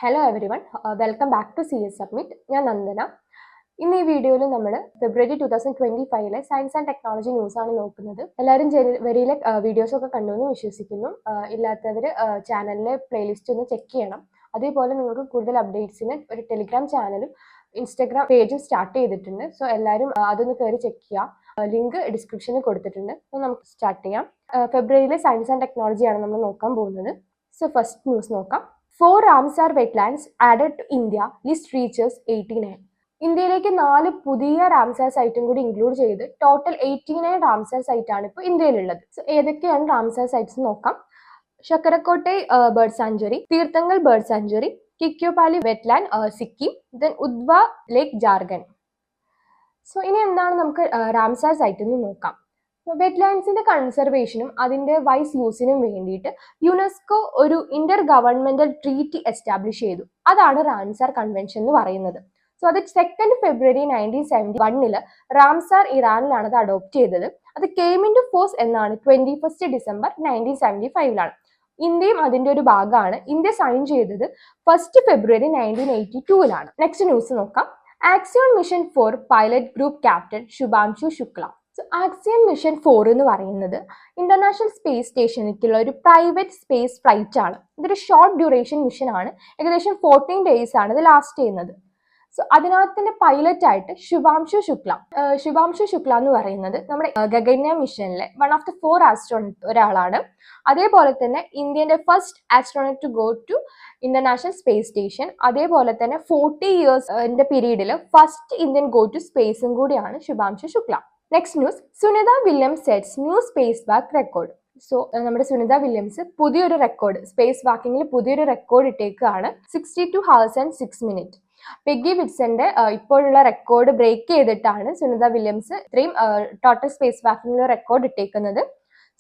Hello everyone, welcome back to CS Submit. ഞാൻ നന്ദന. ഇന്ന് ഈ വീഡിയോയിൽ നമ്മൾ ഫെബ്രുവരി 2025 സയൻസ് ആൻഡ് ടെക്നോളജി ന്യൂസ് ആണ് നോക്കുന്നത്. എല്ലാവരും ജനുവരിയിലെ വീഡിയോസ് ഒക്കെ കണ്ടു എന്ന് വിശ്വസിക്കുന്നു. ഇല്ലാത്തവർ ചാനലിലെ പ്ലേലിസ്റ്റ് ഒന്ന് ചെക്ക് ചെയ്യണം. അതേപോലെ നിങ്ങൾക്ക് കൂടുതൽ അപ്ഡേറ്റ്സിന് ഒരു ടെലിഗ്രാം ചാനലും ഇൻസ്റ്റാഗ്രാം പേജും സ്റ്റാർട്ട് ചെയ്തിട്ടുണ്ട്. സോ എല്ലാവരും അതൊന്ന് കയറി ചെക്ക് ചെയ്യുക. ലിങ്ക് ഡിസ്ക്രിപ്ഷനിൽ കൊടുത്തിട്ടുണ്ട്. അപ്പോൾ നമുക്ക് സ്റ്റാർട്ട് ചെയ്യാം. ഫെബ്രുവരിയിലെ സയൻസ് ആൻഡ് ടെക്നോളജിയാണ് നമ്മൾ നോക്കാൻ പോകുന്നത്. സോ ഫസ്റ്റ് ന്യൂസ് നോക്കാം. 4 Ramsar wetlands added to India, list reaches 89. ഇന്ത്യയിലേക്ക് 4 പുതിയ റാംസാർ സൈറ്റും കൂടി ഇൻക്ലൂഡ് ചെയ്ത് ടോട്ടൽ 89 റാംസാർ സൈറ്റ് ആണ് ഇപ്പോൾ ഇന്ത്യയിലുള്ളത്. സോ ഏതൊക്കെയാണ് റാംസാർ സൈറ്റ്സ് നോക്കാം. Sakkarakottai bird sanctuary, Therthangal bird sanctuary, Khecheopalri wetland Sikkim, then Udhwa lake Jharkhand. So ഇനി എന്താണ് നമുക്ക് റാംസാർ സൈറ്റ് എന്ന് നോക്കാം. വെറ്റ്ലാൻഡ്സിന്റെ കൺസർവേഷനും അതിന്റെ വൈസ് യൂസിനും വേണ്ടിയിട്ട് യുനെസ്കോ ഒരു ഇന്റർ ഗവൺമെന്റൽ ട്രീറ്റി എസ്റ്റാബ്ലിഷ് ചെയ്തു. അതാണ് റാംസാർ കൺവെൻഷൻ എന്ന് പറയുന്നത്. സോ അത് 2 ഫെബ്രുവരി 1971 റാംസാർ ഇറാനിലാണ് അത് അഡോപ്റ്റ് ചെയ്തത്. അത് കെയിം ഇൻ ടു ഫോഴ്സ് എന്നാണ് 21 ഡിസംബർ 1975 ഇന്ത്യയും അതിന്റെ ഒരു ഭാഗമാണ്. ഇന്ത്യ സൈൻ ചെയ്തത് 1 ഫെബ്രുവരി 1982 നെക്സ്റ്റ് ന്യൂസ് നോക്കാം. Axiom mission 4 pilot group captain Shubhanshu Shukla. Axiom mission 4 എന്ന് പറയുന്നത് ഇന്റർനാഷണൽ സ്പേസ് സ്റ്റേഷനിലേക്കുള്ള ഒരു പ്രൈവറ്റ് സ്പേസ് ഫ്ലൈറ്റ് ആണ്. ഇതൊരു ഷോർട്ട് ഡ്യൂറേഷൻ മിഷൻ ആണ്. ഏകദേശം 14 days ആണ് ഇത് ലാസ്റ്റ് ചെയ്യുന്നത്. സോ അതിനകത്തിന്റെ പൈലറ്റ് ആയിട്ട് ശുഭാംശു ശുക്ല എന്ന് പറയുന്നത് നമ്മുടെ ഗഗൻയാൻ മിഷനിലെ 1 of the 4 ആസ്ട്രോണറ്റ് ഒരാളാണ്. അതേപോലെ തന്നെ ഇന്ത്യന്റെ first astronaut to go to international space station. അതേപോലെ തന്നെ 40 years പീരീഡിൽ ഫസ്റ്റ് ഇന്ത്യൻ ഗോ ടു സ്പേസും കൂടിയാണ് Shubhanshu Shukla. Next news, Sunita Williams sets new space walk record. So നമ്മുടെ സുനിത വില്യംസ് പുതിയൊരു റെക്കോർഡ് സ്പേസ് വാക്കിങ്ങിൽ പുതിയൊരു റെക്കോർഡ് ഇട്ടേക്കാണ്. 62 hours and 6 minutes. പെഗ്ഗി വിറ്റ്സന്റെ ഇപ്പോഴുള്ള റെക്കോർഡ് ബ്രേക്ക് ചെയ്തിട്ടാണ് സുനിത വില്യംസ് ഇത്രയും ടോട്ടൽ സ്പേസ് വാക്കിങ്ങിൽ റെക്കോർഡ് ഇട്ടേക്കുന്നത്.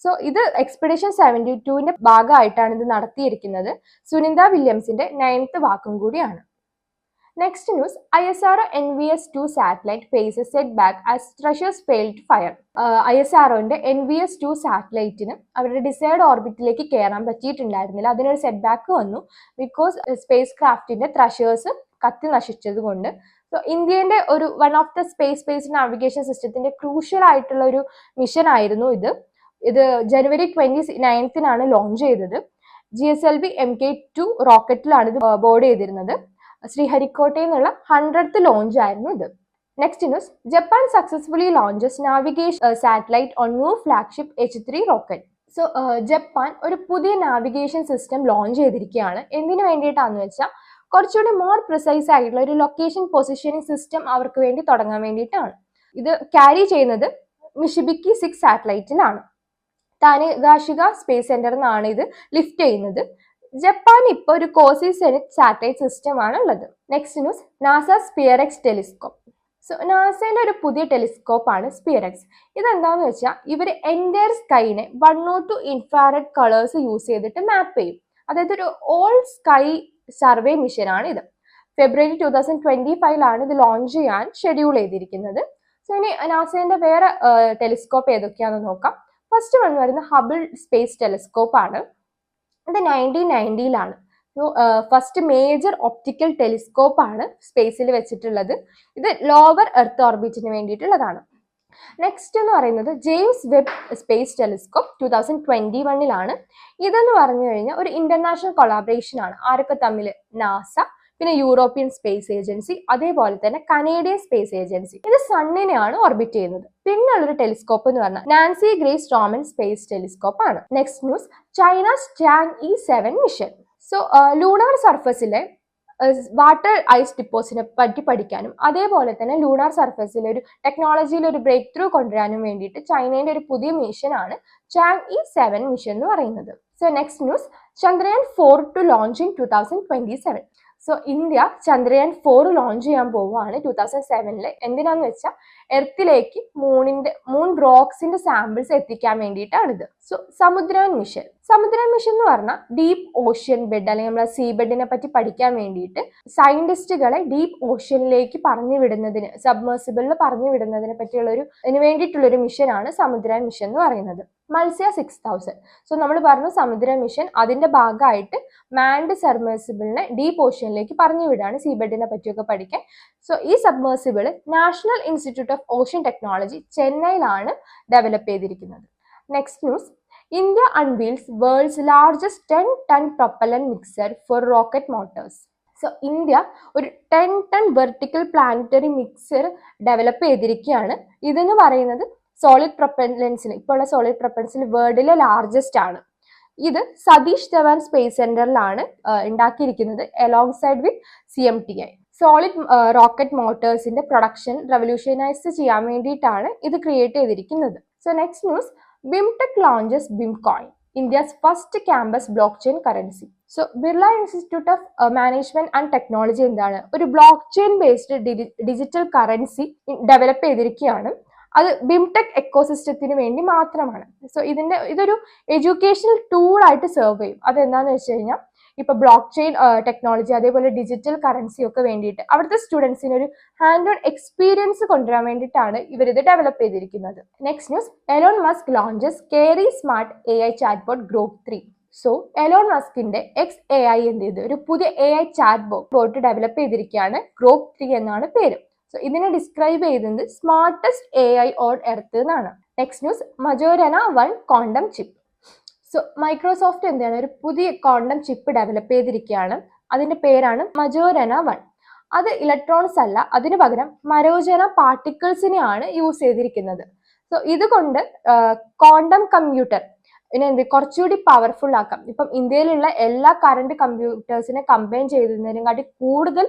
സോ ഇത് എക്സ്പെഡിഷൻ 72 ഭാഗമായിട്ടാണ് ഇത് നടത്തിയിരിക്കുന്നത്. സുനിത വില്യംസിന്റെ 9th വാക്കും കൂടിയാണ്. Next news, ISRO NVS-2 satellite faces set back as thrusters failed to fire. ISROന്റെ NVS-2 സാറ്റലൈറ്റിന് അവരുടെ ഡിസൈർഡ് ഓർബിറ്റിലേക്ക് കയറാൻ പറ്റിയിട്ടുണ്ടായിരുന്നില്ല. അതിനൊരു സെറ്റ് ബാക്ക് വന്നു ബിക്കോസ് സ്പേസ് ക്രാഫ്റ്റിന്റെ ട്രഷേഴ്സ് കത്തി നശിച്ചത് കൊണ്ട്. സോ ഇന്ത്യന്റെ ഒരു one of the space navigation സിസ്റ്റത്തിന്റെ ക്രൂഷ്യൽ ആയിട്ടുള്ള ഒരു മിഷൻ ആയിരുന്നു ഇത്. ജനുവരി 29 ലോഞ്ച് ചെയ്തത്. GSLV MK2 റോക്കറ്റിലാണ് ഇത് ബോർഡ് ചെയ്തിരുന്നത്. ശ്രീഹരിക്കോട്ടയിൽ നിന്നുള്ള 100th ലോഞ്ച് ആയിരുന്നു ഇത്. Next news, Japan successfully launches navigation satellite on new flagship H3 rocket. So Japan ഒരു പുതിയ നാവിഗേഷൻ സിസ്റ്റം ലോഞ്ച് ചെയ്തിരിക്കുകയാണ്. എന്തിനു വേണ്ടിയിട്ടാണെന്ന് വെച്ചാൽ കുറച്ചുകൂടി മോർ പ്രിസൈസ് ആയിട്ടുള്ള ഒരു ലൊക്കേഷൻ പൊസിഷനിങ് സിസ്റ്റം അവർക്ക് വേണ്ടി തുടങ്ങാൻ വേണ്ടിയിട്ടാണ്. ഇത് ക്യാരി ചെയ്യുന്നത് മിഷിബിക്കി 6 സാറ്റലൈറ്റിലാണ്. താനെഗാഷിക സ്പേസ് സെന്ററിൽ നിന്നാണ് ഇത് ലിഫ്റ്റ് ചെയ്യുന്നത്. ജപ്പാൻ ഇപ്പോൾ ഒരു കോസി സെനിറ്റ് സാറ്റലൈറ്റ് സിസ്റ്റം ആണ് ഉള്ളത്. Next news, NASA SPHEREx telescope. So നാസയുടെ ഒരു പുതിയ ടെലിസ്കോപ്പ് ആണ് സ്പിയറെക്സ്. ഇതെന്താന്ന് വെച്ചാൽ ഇവർ എൻറ്റയർ സ്കൈനെ 102 ഇൻഫ്രാറെഡ് കളേഴ്സ് യൂസ് ചെയ്തിട്ട് മാപ്പ് ചെയ്യും. അതായത് ഒരു ഓൾ സ്കൈ സർവേ മിഷൻ ആണ് ഇത്. ഫെബ്രുവരി 2025 ഇത് ലോഞ്ച് ചെയ്യാൻ ഷെഡ്യൂൾ ചെയ്തിരിക്കുന്നത്. സോ ഇനി നാസയുടെ വേറെ ടെലിസ്കോപ്പ് ഏതൊക്കെയാണെന്ന് നോക്കാം. ഫസ്റ്റ് വന്ന് വരുന്ന ഹബിൾ സ്പേസ് ടെലിസ്കോപ്പ് ആണ്. ഇത് 1990 so first major optical telescope ആണ് സ്പേസിൽ വെച്ചിട്ടുള്ളത്. ഇത് ലോവർ എർത്ത് ഓർബിറ്റിന് വേണ്ടിയിട്ടുള്ളതാണ്. നെക്സ്റ്റ് എന്ന് പറയുന്നത് ജെയിംസ് വെബ് സ്പേസ് ടെലിസ്കോപ്പ് 2021 ഇതെന്ന് പറഞ്ഞു കഴിഞ്ഞാൽ ഒരു ഇന്റർനാഷണൽ കൊളാബറേഷൻ ആണ്. ആരൊക്കെ തമ്മിൽ? നാസ, പിന്നെ യൂറോപ്യൻ സ്പേസ് ഏജൻസി, അതേപോലെ തന്നെ കനേഡിയൻ സ്പേസ് ഏജൻസി. ഇത് സണ്ണിനെയാണ് ഓർബിറ്റ് ചെയ്യുന്നത്. പിന്നുള്ളൊരു ടെലിസ്കോപ്പ് എന്ന് പറഞ്ഞാൽ Nancy Grace Roman space telescope ആണ്. Next news, China's Chang'e-7 mission. So lunar സർഫസിലെ വാട്ടർ ഐസ് ഡിപ്പോസിനെ പറ്റി പഠിക്കാനും അതേപോലെ തന്നെ ലൂണാർ സർഫസിലെ ഒരു ടെക്നോളജിയിൽ ഒരു ബ്രേക്ക് ത്രൂ കൊണ്ടുവരാനും വേണ്ടിയിട്ട് ചൈനയുടെ ഒരു പുതിയ മിഷൻ ആണ് Chang'e-7 മിഷൻ എന്ന് പറയുന്നത്. So next news, Chandrayaan 4 to launch in 2027. So India Chandrayaan 4 launch ചെയ്യാൻ പോവുകയാണ് 2007. എന്തിനാന്ന് വെച്ചാൽ എർത്തിലേക്ക് മൂൺ റോക്സിന്റെ സാമ്പിൾസ് എത്തിക്കാൻ വേണ്ടിയിട്ടാണിത്. സോ സമുദ്രയാൻ മിഷൻ എന്ന് പറഞ്ഞാൽ ഡീപ്പ് ഓഷ്യൻ ബെഡ് അല്ലെങ്കിൽ നമ്മളെ സീ ബെഡിനെ പറ്റി പഠിക്കാൻ വേണ്ടിയിട്ട് സയന്റിസ്റ്റുകളെ ഡീപ്പ് ഓഷ്യനിലേക്ക് പറഞ്ഞു വിടുന്നതിന്, സബ്മേഴ്സിബിളിൽ പറഞ്ഞു വിടുന്നതിനെ പറ്റിയുള്ള അതിന് വേണ്ടിയിട്ടുള്ള ഒരു മിഷനാണ് സമുദ്രയാൻ മിഷൻ എന്ന് പറയുന്നത്. മത്സ്യ 6000. സോ നമ്മൾ പറഞ്ഞു സമുദ്ര മിഷൻ അതിന്റെ ഭാഗമായിട്ട് മാൻഡ് സബ്മേഴ്സിബിളിനെ ഡീപ് ഓഷ്യനിലേക്ക് പറഞ്ഞു വിടാണ് സീബെഡിനെ പറ്റിയൊക്കെ പഠിക്കാൻ. സോ ഈ submersible national institute of ocean technology ചെന്നൈയിലാണ് ഡെവലപ്പ് ചെയ്തിരിക്കുന്നത്. Next news, India unveils world's largest 10-ton propellant mixer for rocket motors. So India ഒരു 10-ton vertical planetary mixer develop ചെയ്തിരിക്കുകയാണ്. ഇതെന്ന് പറയുന്നത് സോളിഡ് പ്രൊപ്പല്ലൻസിൽ ഇപ്പോൾ ഉള്ള സോളിഡ് പ്രൊപ്പല്ലൻസിൽ വേൾഡിലെ ലാർജസ്റ്റ് ആണ്. ഇത് സതീഷ് ധവാൻ സ്പേസ് സെന്ററിലാണ് ഉണ്ടാക്കിയിരിക്കുന്നത് along side with CMTI. Solid rocket മോട്ടോഴ്സിന്റെ പ്രൊഡക്ഷൻ റെവല്യൂഷനൈസ് ചെയ്യാൻ വേണ്ടിയിട്ടാണ് ഇത് ക്രിയേറ്റ് ചെയ്തിരിക്കുന്നത്. So next news, BIMTech launches BIMCoin, India's first campus blockchain currency. So Birla institute of management and technology എന്താണ് ഒരു blockchain based digital currency develop ചെയ്തിരിക്കുകയാണ്. അത് ബിംടെക് എക്കോസിസ്റ്റത്തിന് വേണ്ടി മാത്രമാണ്. സോ ഇതൊരു എഡ്യൂക്കേഷണൽ ടൂൾ ആയിട്ട് സെർവ് ചെയ്യും. അതെന്താണെന്ന് വെച്ച് കഴിഞ്ഞാൽ ഇപ്പൊ ബ്ലോക്ക് ചെയിൻ ടെക്നോളജി അതേപോലെ ഡിജിറ്റൽ കറൻസി ഒക്കെ വേണ്ടിയിട്ട് അവിടുത്തെ സ്റ്റുഡൻസിന് ഒരു ഹാൻഡ് ഓൺ എക്സ്പീരിയൻസ് കൊണ്ടുവരാൻ വേണ്ടിയിട്ടാണ് ഇവരിത് ഡെവലപ്പ് ചെയ്തിരിക്കുന്നത്. Next news, Elon Musk launches scary smart AI chatbot Grok 3. So Elon മസ്കിന്റെ XAI എന്ത് ചെയ്ത് ഒരു പുതിയ AI ചാറ്റ്ബോട്ട് ഡെവലപ്പ് ചെയ്തിരിക്കുകയാണ്. ഗ്രോക്ക് 3 എന്നാണ് പേര്. സോ ഇതിനെ ഡിസ്ക്രൈബ് ചെയ്യുന്നത് സ്മാർട്ടസ്റ്റ് AI ഓൺ എർത്ത് എന്നാണ്. Next news, Majorana 1 quantum chip. So Microsoft എന്താണ് ഒരു പുതിയ ക്വാണ്ടം ചിപ്പ് ഡെവലപ്പ് ചെയ്തിരിക്കുകയാണ്. അതിന്റെ പേരാണ് മജോറന 1. അത് ഇലക്ട്രോൺസ് അല്ല, അതിനു പകരം മരോജന പാർട്ടിക്കിൾസിനെയാണ് യൂസ് ചെയ്തിരിക്കുന്നത്. സോ ഇതുകൊണ്ട് ക്വാണ്ടം കമ്പ്യൂട്ടർ കുറച്ചുകൂടി പവർഫുൾ ആക്കാം. ഇപ്പം ഇന്ത്യയിലുള്ള എല്ലാ കറണ്ട് കമ്പ്യൂട്ടേഴ്സിനെ കമ്പൈൻ ചെയ്തതിനെക്കാട്ടി കൂടുതൽ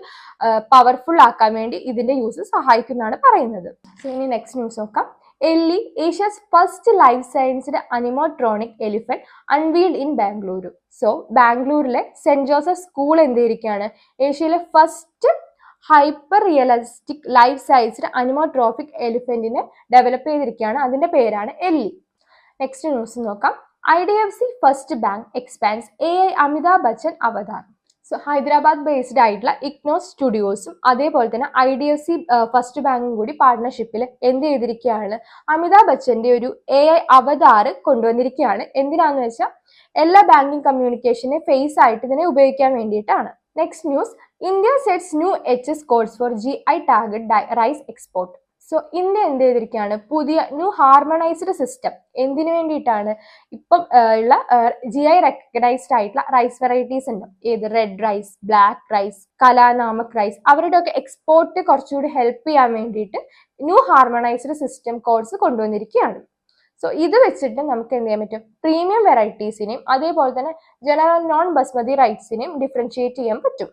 പവർഫുൾ ആക്കാൻ വേണ്ടി ഇതിന്റെ യൂസ് സഹായിക്കുന്നതാണ് പറയുന്നത്. സോ ഇനി നെക്സ്റ്റ് ന്യൂസ് നോക്കാം. Ellie, Asia's first life sized animatronic elephant unveiled in Bengaluru. So ബാംഗ്ലൂരിലെ സെന്റ് ജോസഫ് സ്കൂൾ എന്തിരിക്കുകയാണ് ഏഷ്യയിലെ first hyper realistic life sized animatronic എലിഫന്റിനെ ഡെവലപ്പ് ചെയ്തിരിക്കുകയാണ്. അതിന്റെ പേരാണ് എല്ലി. നെക്സ്റ്റ് ന്യൂസ് നോക്കാം. IDFC first bank expands AI Amitabh Bachchan avatar. So Hyderabad based ആയിട്ടുള്ള ഇഗ്നോസ് സ്റ്റുഡിയോസും അതേപോലെ തന്നെ IDFC ഫസ്റ്റ് ബാങ്കും കൂടി പാർട്ട്ണർഷിപ്പിൽ എന്ത് ചെയ്തിരിക്കുകയാണ് അമിതാഭ് ബച്ചന്റെ ഒരു AI അവതാർ കൊണ്ടുവന്നിരിക്കുകയാണ്. എന്തിനാന്ന് വെച്ചാൽ എല്ലാ ബാങ്കിങ് കമ്മ്യൂണിക്കേഷനെ ഫേസ് ആയിട്ട് ഇതിനെ ഉപയോഗിക്കാൻ വേണ്ടിയിട്ടാണ്. Next news, India sets new HS codes for GI target rice export. So India എന്ത് ചെയ്തിരിക്കുകയാണ് പുതിയ ന്യൂ ഹാർമണൈസ്ഡ് സിസ്റ്റം എന്തിനു വേണ്ടിയിട്ടാണ് ഇപ്പം ഉള്ള GI റെക്കഗ്നൈസ്ഡ് ആയിട്ടുള്ള റൈസ് വെറൈറ്റീസ് ഉണ്ട്. ഏത് red rice, black rice, Kalanamak rice, അവരുടെ ഒക്കെ എക്സ്പോർട്ട് കുറച്ചുകൂടി ഹെൽപ്പ് ചെയ്യാൻ വേണ്ടിയിട്ട് ന്യൂ ഹാർമണൈസ്ഡ് സിസ്റ്റം കോഡ്സ് കൊണ്ടുവന്നിരിക്കുകയാണ്. സോ ഇത് വെച്ചിട്ട് നമുക്ക് എന്ത് ചെയ്യാൻ പറ്റും പ്രീമിയം വെറൈറ്റീസിനെയും അതേപോലെ തന്നെ ജനറൽ നോൺ ബസ്മതി റൈസിനെയും ഡിഫറൻഷിയേറ്റ് ചെയ്യാൻ പറ്റും.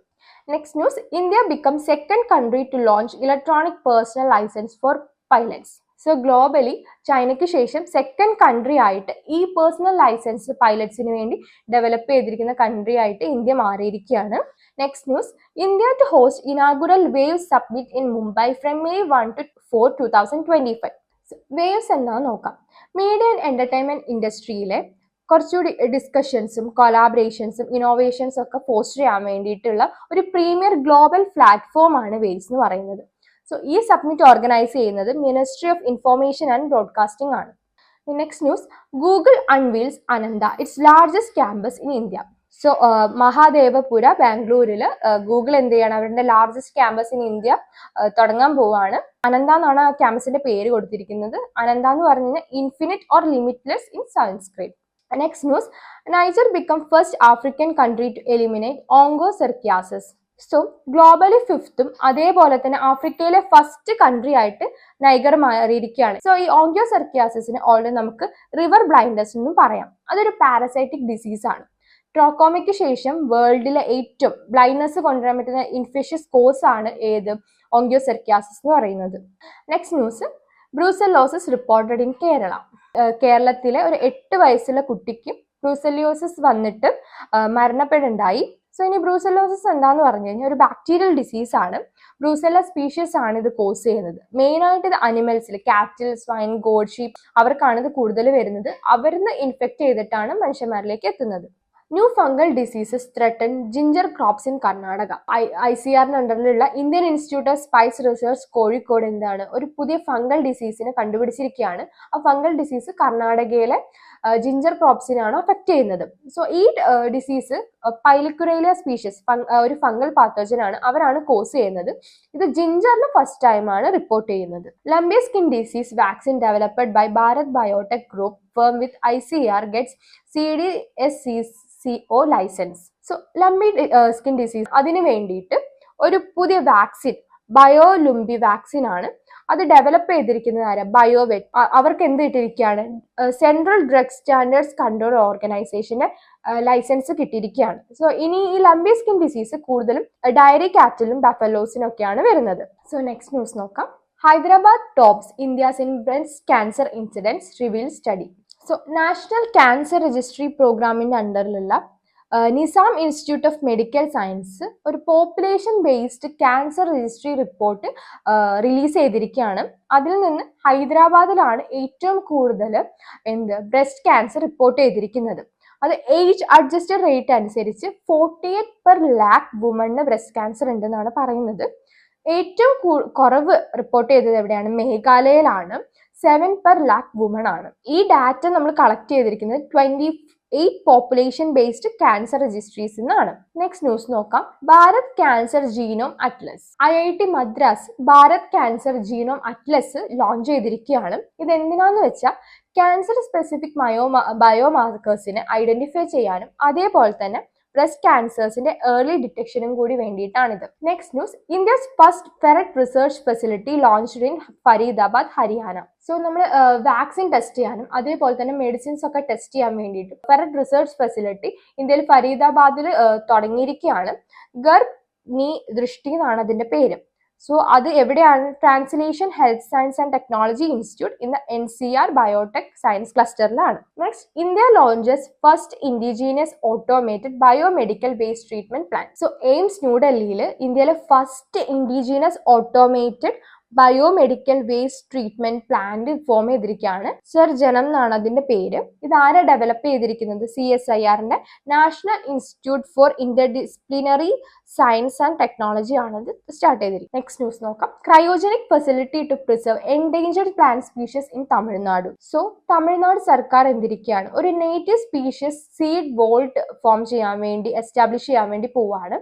Next news, India become second country to launch electronic personal license for pilots. So globally ചൈനയ്ക്ക് ശേഷം സെക്കൻഡ് കൺട്രി ആയിട്ട് ഈ പേഴ്സണൽ ലൈസൻസ് പൈലറ്റ്സിന് വേണ്ടി ഡെവലപ്പ് ചെയ്തിരിക്കുന്ന കൺട്രി ആയിട്ട് ഇന്ത്യ മാറിയിരിക്കുകയാണ്. Next news, India to host inaugural wave summit in Mumbai from May 1 to 4, 2025. Waves എന്താണെന്ന് നോക്കാം. മീഡിയ ആൻഡ് എന്റർടൈൻമെന്റ് ഇൻഡസ്ട്രിയിലെ കുറച്ചുകൂടി ഡിസ്കഷൻസും കൊളാബറേഷൻസും ഇന്നോവേഷൻസും ഒക്കെ പോസ്റ്റർ ചെയ്യാൻ വേണ്ടിയിട്ടുള്ള ഒരു പ്രീമിയർ ഗ്ലോബൽ പ്ലാറ്റ്ഫോം ആണ് വേവ്സ് എന്ന് പറയുന്നത്. സോ ഈ സബ്മിറ്റ് ഓർഗനൈസ് ചെയ്യുന്നത് ministry of information and broadcasting ആണ്. Next news, Google unveils Ananta, it's largest campus in India. So Mahadevapura ബാംഗ്ലൂരിൽ ഗൂഗിൾ എന്ത് ചെയ്യാണ് അവരുടെ ലാർജസ്റ്റ് ക്യാമ്പസ് ഇൻ ഇന്ത്യ തുടങ്ങാൻ പോവാണ്. അനന്ത എന്നാണ് ആ ക്യാമ്പസിന്റെ പേര് കൊടുത്തിരിക്കുന്നത്. അനന്ത എന്ന് പറഞ്ഞു കഴിഞ്ഞാൽ infinite or limitless in Sanskrit. Next news, Niger become first African country to eliminate onchocerciasis. So globally 5th അതേപോലെ തന്നെ ആഫ്രിക്കയിലെ ഫസ്റ്റ് കൺട്രി ആയിട്ട് നൈഗർ മാറിയിരിക്കുകയാണ്. സോ ഈ ഓങ്കിയോസെർക്കിയാസിസിന് ഓൾറെഡി നമുക്ക് റിവർ ബ്ലൈൻഡ്നെസ് എന്നും പറയാം. അതൊരു പാരസൈറ്റിക് ഡിസീസ് ആണ്. ട്രോക്കോമയ്ക്ക് ശേഷം വേൾഡിലെ ഏറ്റവും ബ്ലൈൻഡ്നെസ് കൊണ്ടുവരാൻ പറ്റുന്ന ഇൻഫെഷ്യസ് കോസ് ആണ് ഏത് ഓങ്കിയോസെർക്കിയാസിസ് എന്ന് പറയുന്നത്. Next news, brucellosis reported in Kerala. കേരളത്തിലെ ഒരു 8 വയസ്സുള്ള കുട്ടിക്ക് ബ്രൂസെല്ലോസിസ് വന്നിട്ട് മരണപ്പെടുണ്ടായി. സോ ഇനി ബ്രൂസെല്ലോസിസ് എന്താന്ന് പറഞ്ഞു കഴിഞ്ഞാൽ ഒരു ബാക്ടീരിയൽ ഡിസീസ് ആണ്. ബ്രൂസെല്ല സ്പീഷീസ് ആണ് ഇത് കോസ് ചെയ്യുന്നത്. മെയിനായിട്ട് ഇത് അനിമൽസിൽ കാറ്റിൽ, സ്വൈൻ, ഗോഡ്, ഷീപ്പ് അവർക്കാണ് ഇത് കൂടുതൽ വരുന്നത്. അവരിന്ന് ഇൻഫെക്ട് ചെയ്തിട്ടാണ് മനുഷ്യന്മാരിലേക്ക് എത്തുന്നത്. New fungal diseases threaten ginger crops in Karnataka. ICAR അണ്ടറിലുള്ള Indian institute of spice research Kozhikode എന്താണ് ഒരു പുതിയ ഫംഗൽ ഡിസീസിനെ കണ്ടുപിടിച്ചിരിക്കുകയാണ്. ആ ഫംഗൽ ഡിസീസ് കർണാടകയിലെ ജിഞ്ചർ ക്രോപ്സിനാണ് അഫക്റ്റ് ചെയ്യുന്നത്. സോ ഈ ഡിസീസ് പൈലിക്കുറേലിയ സ്പീഷീസ് ഒരു ഫംഗൽ പാത്തോജൻ ആണ്, അവരാണ് കോസ് ചെയ്യുന്നത്. ഇത് ജിഞ്ചറിന് ഫസ്റ്റ് ടൈം ആണ് റിപ്പോർട്ട് ചെയ്യുന്നത്. Lumpy skin disease vaccine developed by Bharat biotech group firm with ICAR gets CDSCO license. So ലംബി skin disease അതിന് വേണ്ടിയിട്ട് ഒരു പുതിയ വാക്സിൻ ബയോലുംബി വാക്സിൻ ആണ്. അത് ഡെവലപ്പ് ചെയ്തിരിക്കുന്നത് ആരാ? ബയോവെറ്റ്. അവർക്ക് എന്ത് കിട്ടിയിരിക്കുകയാണ്? സെൻട്രൽ ഡ്രഗ് സ്റ്റാൻഡേർഡ്സ് കൺട്രോൾ ഓർഗനൈസേഷന്റെ ലൈസൻസ് കിട്ടിയിരിക്കുകയാണ്. സോ ഇനി ഈ ലംബി സ്കിൻ ഡിസീസ് കൂടുതലും ഡയറി കാറ്റിലും ബഫലോസിനും ഒക്കെയാണ് വരുന്നത്. സോ നെക്സ്റ്റ് ന്യൂസ് നോക്കാം. Hyderabad tops India's in breast cancer incidence reveal study. So national cancer registry പ്രോഗ്രാമിന്റെ അണ്ടറിലുള്ള Nizam institute of medical science ഒരു population based cancer registry report release ചെയ്തിരിക്കുകയാണ്. അതിൽ നിന്ന് ഹൈദരാബാദിലാണ് ഏറ്റവും കൂടുതൽ ബ്രസ്റ്റ് ക്യാൻസർ റിപ്പോർട്ട് ചെയ്തിരിക്കുന്നത്. അത് ഏജ് അഡ്ജസ്റ്റഡ് റേറ്റ് അനുസരിച്ച് 48 per lakh വുമണിന് ബ്രസ്റ്റ് ക്യാൻസർ ഉണ്ടെന്നാണ് പറയുന്നത്. ഏറ്റവും കുറവ് റിപ്പോർട്ട് ചെയ്തത് എവിടെയാണ്? മേഘാലയയിലാണ്. 7 per lakh വുമൺ ആണ്. ഈ ഡാറ്റ നമ്മൾ കളക്ട് ചെയ്തിരിക്കുന്നത് 28 പോപ്പുലേഷൻ ബേസ്ഡ് ക്യാൻസർ രജിസ്ട്രീസ് എന്നാണ്. നെക്സ്റ്റ് ന്യൂസ് നോക്കാം. Bharat cancer genome Atlas. IIT Madras Bharat cancer genome Atlas launch ചെയ്തിരിക്കുകയാണ്. ഇത് എന്തിനാന്ന് വെച്ചാൽ ക്യാൻസർ സ്പെസിഫിക് ബയോമാർക്കേഴ്സിനെ ഐഡന്റിഫൈ ചെയ്യാനും അതേപോലെ തന്നെ ബ്രസ്റ്റ് ക്യാൻസേഴ്സിന്റെ ഏർലി ഡിറ്റക്ഷനും കൂടി വേണ്ടിയിട്ടാണിത്. Next news. India's first ferret research facility launched in Faridabad, Haryana. So നമ്മൾ വാക്സിൻ ടെസ്റ്റ് ചെയ്യാനും അതേപോലെ തന്നെ മെഡിസിൻസ് ഒക്കെ ടെസ്റ്റ് ചെയ്യാൻ വേണ്ടിയിട്ട് ഫെററ്റ് റിസർച്ച് ഫെസിലിറ്റി ഇന്ത്യയിൽ ഫരീദാബാദിൽ തുടങ്ങിയിരിക്കുകയാണ്. ഗർഭ് നീ ദൃഷ്ടി എന്നാണ് അതിന്റെ പേര്. സോ അത് എവിടെയാണ്? Translation health science and technology institute in the NCR biotech science ക്ലസ്റ്ററിലാണ്. Next. India launches first indigenous automated biomedical waste treatment plan. So AIIMS ന്യൂഡൽഹിയിൽ ഇന്ത്യയിലെ first indigenous automated biomedical waste treatment plant form ചെയ്തിരിക്കുകയാണ്. സർജനം എന്നാണ് അതിന്റെ പേര്. ഇത് ആരാ ഡെവലപ്പ് ചെയ്തിരിക്കുന്നത്? CSIRന്റെ national institute for interdisciplinary science and technology ആണത് സ്റ്റാർട്ട് ചെയ്തിരിക്കുന്നത്. നെക്സ്റ്റ് ന്യൂസ് നോക്കാം. Cryogenic facility to preserve endangered plant species in Tamil Nadu. So Tamil Nadu സർക്കാർ എന്തിരിക്കുകയാണ്? ഒരു native species seed volt form ചെയ്യാൻ വേണ്ടി എസ്റ്റാബ്ലിഷ് ചെയ്യാൻ വേണ്ടി പോവാണ്.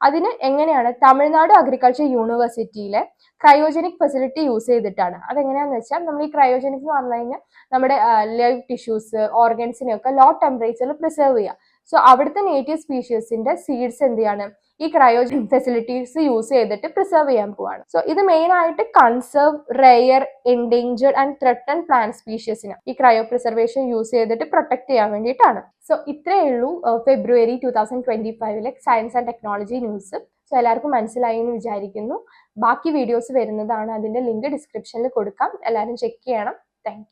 അതിന് എങ്ങനെയാണ്? തമിഴ്നാട് അഗ്രികൾച്ചർ യൂണിവേഴ്സിറ്റിയിലെ ക്രയോജനിക് ഫെസിലിറ്റി യൂസ് ചെയ്തിട്ടാണ്. അതെങ്ങനെയാന്ന് വെച്ചാൽ നമ്മൾ ഈ ക്രയോജനിക് എന്ന് പറഞ്ഞു കഴിഞ്ഞാൽ നമ്മുടെ ലൈവ് ടിഷ്യൂസ് ഓർഗൻസിനെയൊക്കെ ലോ ടെമ്പറേച്ചറിൽ പ്രിസർവ് ചെയ്യുക. സോ അവിടുത്തെ നേറ്റീവ് സ്പീഷീസിന്റെ സീഡ്സ് എന്ത് ചെയ്യാണ്? ഈ ക്രയോജനിക് ഫെസിലിറ്റീസ് യൂസ് ചെയ്തിട്ട് പ്രിസർവ് ചെയ്യാൻ പോവാണ്. സോ ഇത് മെയിൻ ആയിട്ട് conserve rare endangered and threaten plant സ്പീഷീസിന് ഈ ക്രയോ പ്രിസർവേഷൻ യൂസ് ചെയ്തിട്ട് പ്രൊട്ടക്ട് ചെയ്യാൻ വേണ്ടിയിട്ടാണ്. സോ ഇത്രയേ ഉള്ളൂ February 2025 science and technology news. So എല്ലാവർക്കും മനസ്സിലായി എന്ന് വിചാരിക്കുന്നു. ബാക്കി വീഡിയോസ് വരുന്നതാണ്. അതിന്റെ ലിങ്ക് ഡിസ്ക്രിപ്ഷനിൽ കൊടുക്കാം. എല്ലാവരും ചെക്ക് ചെയ്യണം. Thank you.